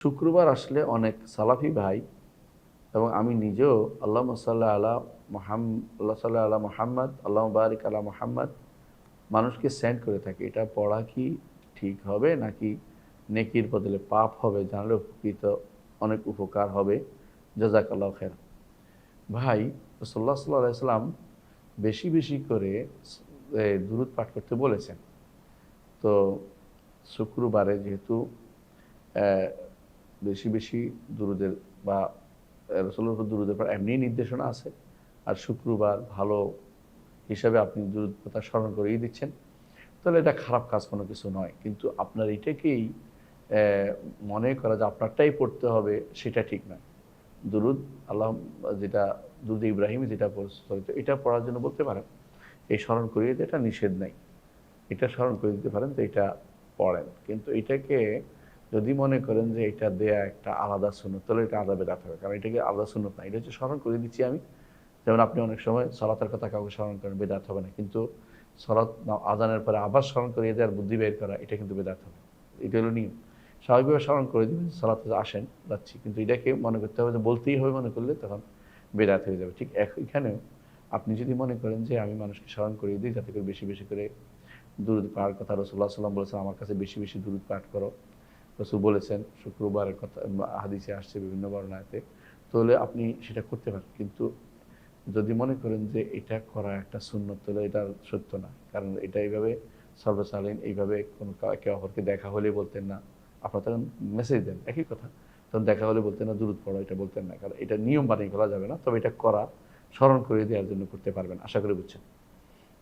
শুক্রবার আসলে অনেক সালাফি ভাই এবং আমি নিজেও আল্লাহুম্মা সাল্লি আলা আল্লাহ সাল্লি আলা মুহাম্মাদ আল্লাহুম্মা বারিক আলা মুহাম্মাদ মানুষকে সেন্ড করে থাকি। এটা পড়া কি ঠিক হবে নাকি নেকির বদলে পাপ হবে? জানলে উপকৃত অনেক উপকার হবে। জাযাকাল্লাহু খাইরান। ভাই রাসূলুল্লাহ সাল্লাল্লাহু আলাইহি সাল্লাম বেশি বেশি করে দুরূদ পাঠ করতে বলেছেন। তো শুক্রবারে যেহেতু বেশি বেশি দুরূদের বা রাসূলের উপর দুরূদের পড়া এমনিই নির্দেশনা আছে। আর শুক্রবার ভালো হিসাবে আপনি দুরূদ কথা স্মরণ করিয়ে দিচ্ছেন। তাহলে এটা খারাপ কাজ কোনো কিছু নয়। কিন্তু আপনার এটাকেই মনে করা যে আপনারটাই পড়তে হবে সেটা ঠিক নয়। দুরূদ আল্লাহ যেটা দুরূদ ইব্রাহিম যেটা প্রচলিত এটা পড়ার জন্য বলতে পারেন। এই স্মরণ করিয়ে দিয়ে এটা নিষেধ নাই। এটা স্মরণ করে দিতে পারেন তো এটা পড়েন। কিন্তু এটাকে যদি মনে করেন যে এটা দেয়া একটা আলাদা সুন্নত তাহলে এটা আলাদা বেদাত হবে। কারণ এটাকে আলাদা সুন্নত না। এটা হচ্ছে স্মরণ করে দিচ্ছি আমি। যেমন আপনি অনেক সময় সালাতের কথা কাউকে স্মরণ করেন, বেদাত হবে না। কিন্তু সালাত আযানের পরে আবার স্মরণ করিয়ে দেওয়ার বুদ্ধি বের করা এটা কিন্তু বেদাত হবে। এটা হলো নিয়ম। স্বাভাবিকভাবে স্মরণ করে দিবেন সালাতে আসেন, যাচ্ছি। কিন্তু এটাকে মনে করতে হবে যে বলতেই হবে মনে করলে তখন বেদাত হয়ে যাবে। ঠিক এখানেও আপনি যদি মনে করেন যে আমি মানুষকে স্মরণ করিয়ে দিই যাতে করে বেশি বেশি করে দুরূদ পাওয়ার কথা রাসূলুল্লাহ সাল্লাল্লাহু আলাইহি ওয়াসাল্লাম বলেছেন, আমার কাছে বেশি বেশি দুরূদ পাঠ করো। রাসূল বলেছেন, শুক্রবারের কথা হাদিসে আসছে বিভিন্ন বর্ণনাতে। তাহলে আপনি সেটা করতে পারেন। কিন্তু যদি মনে করেন যে এটা করা একটা সুন্নত তাহলে এটা সত্য না। কারণ এটা এইভাবে সর্বসালীন এইভাবে কোনো একে অপরকে দেখা হলেই বলতেন না। আপনারা তখন মেসেজ দেন, একই কথা। তখন দেখা হলে বলতেন না দুরূদ পড়ো, এটা বলতেন না। কারণ এটা নিয়ম বানিয়ে ফেলা যাবে না। তবে এটা করা স্মরণ করিয়ে দেওয়ার জন্য করতে পারবেন। আশা করি বুঝছেন।